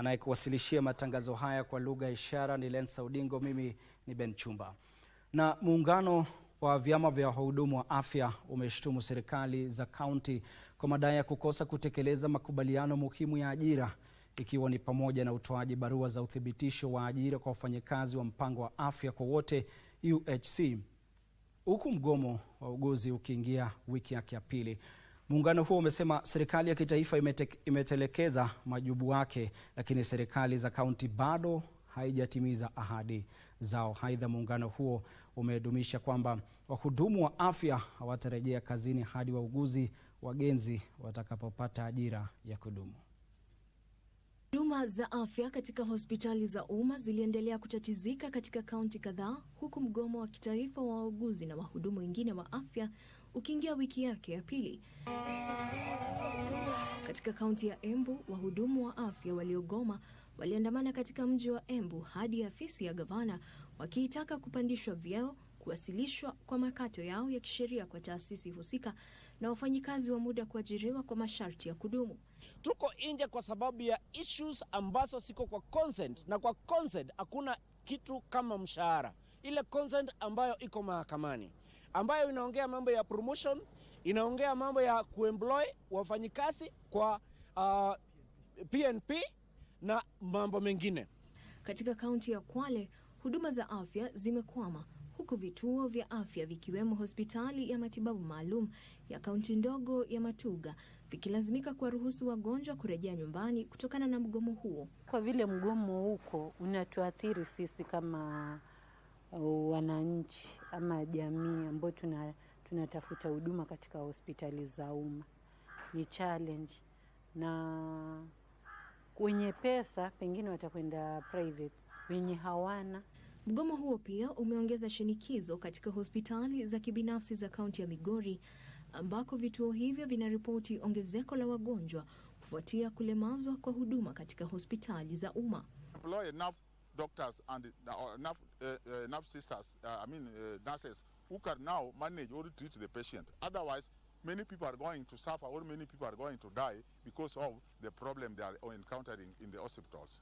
Anayekuwasilishia matangazo haya kwa lugha ya ishara ni Lensa Odingo, mimi ni Ben Chumba. Na muungano wa vyama vya wahudumu wa afya umeshtumu serikali za kaunti kwa madai ya kukosa kutekeleza makubaliano muhimu ya ajira, ikiwa ni pamoja na utoaji barua za uthibitisho wa ajira kwa wafanyakazi wa mpango wa afya kwa wote UHC, huku mgomo wa wauguzi ukiingia wiki yake ya pili. Muungano huo umesema serikali ya kitaifa imetelekeza majukumu yake, lakini serikali za kaunti bado haijatimiza ahadi zao. Aidha, muungano huo umedumisha kwamba wahudumu wa afya hawatarejea kazini hadi wauguzi wagenzi watakapopata ajira ya kudumu. Huduma za afya katika hospitali za umma ziliendelea kutatizika katika kaunti kadhaa, huku mgomo wa kitaifa wa wauguzi na wahudumu wengine wa afya ukiingia wiki yake ya pili. Katika kaunti ya Embu, wahudumu wa afya waliogoma waliandamana katika mji wa Embu hadi afisi ya gavana wakiitaka kupandishwa vyeo, kuwasilishwa kwa makato yao ya kisheria kwa taasisi husika na wafanyikazi wa muda kuajiriwa kwa masharti ya kudumu. Tuko nje kwa sababu ya issues ambazo siko kwa consent, na kwa consent hakuna kitu kama mshahara. Ile consent ambayo iko mahakamani, ambayo inaongea mambo ya promotion, inaongea mambo ya kuemploy wafanyikazi kwa PNP na mambo mengine. Katika kaunti ya Kwale, huduma za afya zimekwama, huku vituo vya afya vikiwemo hospitali ya matibabu maalum ya kaunti ndogo ya Matuga vikilazimika kuwaruhusu wagonjwa kurejea nyumbani kutokana na mgomo huo. Kwa vile mgomo huko unatuathiri sisi kama wananchi ama jamii ambao tunatafuta huduma katika hospitali za umma, ni challenge, na wenye pesa pengine watakwenda private, wenye hawana. Mgomo huo pia umeongeza shinikizo katika hospitali za kibinafsi za kaunti ya Migori, ambako vituo hivyo vinaripoti ongezeko la wagonjwa kufuatia kulemazwa kwa huduma katika hospitali za umma. Doctors and enough sisters, nurses who can now manage or treat the patient. Otherwise, many people are going to suffer or many people are going to die because of the problem they are encountering in the hospitals.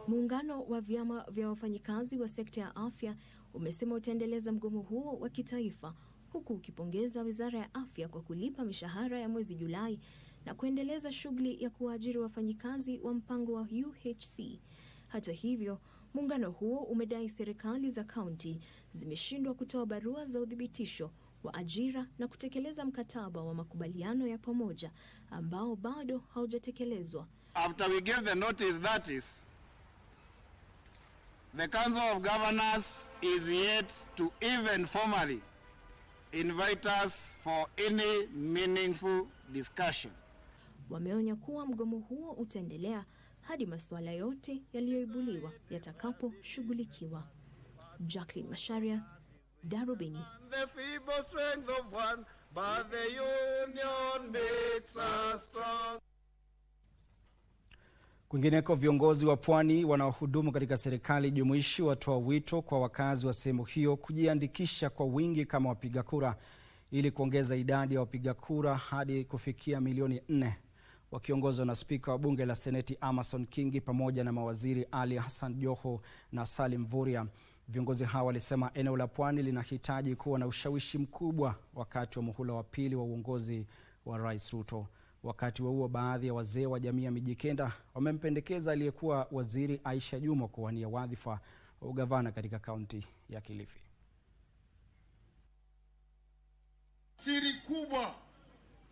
Muungano wa vyama vya wafanyikazi wa sekta ya afya umesema utaendeleza mgomo huo wa kitaifa, huku ukipongeza Wizara ya Afya kwa kulipa mishahara ya mwezi Julai na kuendeleza shughuli ya kuajiri wafanyikazi wa mpango wa UHC. Hata hivyo, muungano huo umedai serikali za kaunti zimeshindwa kutoa barua za uthibitisho wa ajira na kutekeleza mkataba wa makubaliano ya pamoja ambao bado haujatekelezwa. After we give the notice, that is, the Council of Governors is yet to even formally invite us for any meaningful discussion. Wameonya kuwa mgomo huo utaendelea hadi masuala yote yaliyoibuliwa yatakaposhughulikiwa. Jacqueline Masharia, Darubini. The feeble strength of one, but the union makes us strong. Kwingineko, viongozi wa pwani wanaohudumu katika serikali jumuishi watoa wito kwa wakazi wa sehemu hiyo kujiandikisha kwa wingi kama wapiga kura ili kuongeza idadi ya wapiga kura hadi kufikia milioni 4. Wakiongozwa na spika wa bunge la Seneti Amason Kingi pamoja na mawaziri Ali Hassan Joho na Salim Mvurya, viongozi hawa walisema eneo la pwani linahitaji kuwa na ushawishi mkubwa wakati wa muhula wa pili wa uongozi wa Rais Ruto. Wakati huo baadhi ya wazee wa jamii ya Mijikenda wamempendekeza aliyekuwa waziri Aisha Jumwa kuwania wadhifa wa ugavana katika kaunti ya Kilifi. Siri kubwa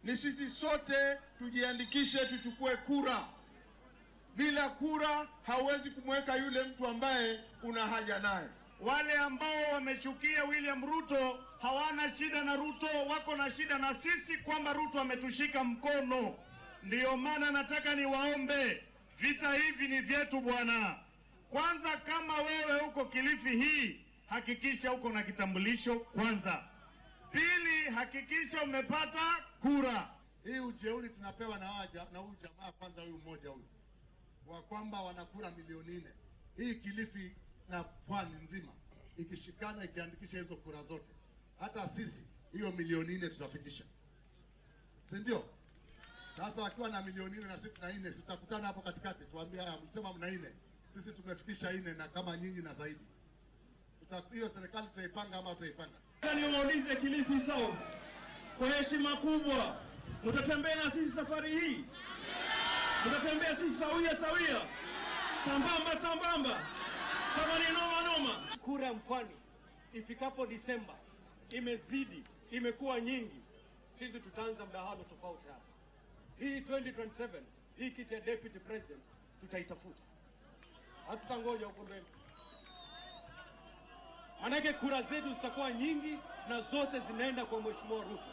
ni sisi sote tujiandikishe, tuchukue kura. Bila kura hauwezi kumweka yule mtu ambaye una haja naye. Wale ambao wamechukia William Ruto hawana shida na Ruto, wako na shida na sisi kwamba Ruto ametushika mkono. Ndiyo maana nataka niwaombe, vita hivi ni vyetu bwana. Kwanza, kama wewe uko Kilifi hii, hakikisha uko na kitambulisho kwanza. Pili, hakikisha umepata kura. Hii ujeuri tunapewa na huyu jamaa kwanza, huyu mmoja huyu, wa kwamba wanakura milioni 4. Hii Kilifi na pwani nzima ikishikana ikiandikisha hizo kura zote, hata sisi hiyo milioni 4 tutafikisha, si ndio? Sasa wakiwa na milioni 4 na sisi tuna 4, tutakutana hapo katikati, tuambie haya, msema mna 4, sisi tumefikisha 4 na kama nyinyi na zaidi. Hiyo serikali tutaipanga ama tutaipanga? Niwaulize Kilifi South kwa heshima kubwa, mtatembea na sisi safari hii? Mtatembea sisi sawia, sambamba, kama ni noma? Kura ya Mpwani ifikapo Disemba imezidi, imekuwa nyingi. Sisi tutaanza mdahalo tofauti hapa. Hii 2027, hii kiti ya deputy president tutaitafuta. Hatutangoja huko mbele. Manake kura zetu zitakuwa nyingi na zote zinaenda kwa Mheshimiwa Ruto.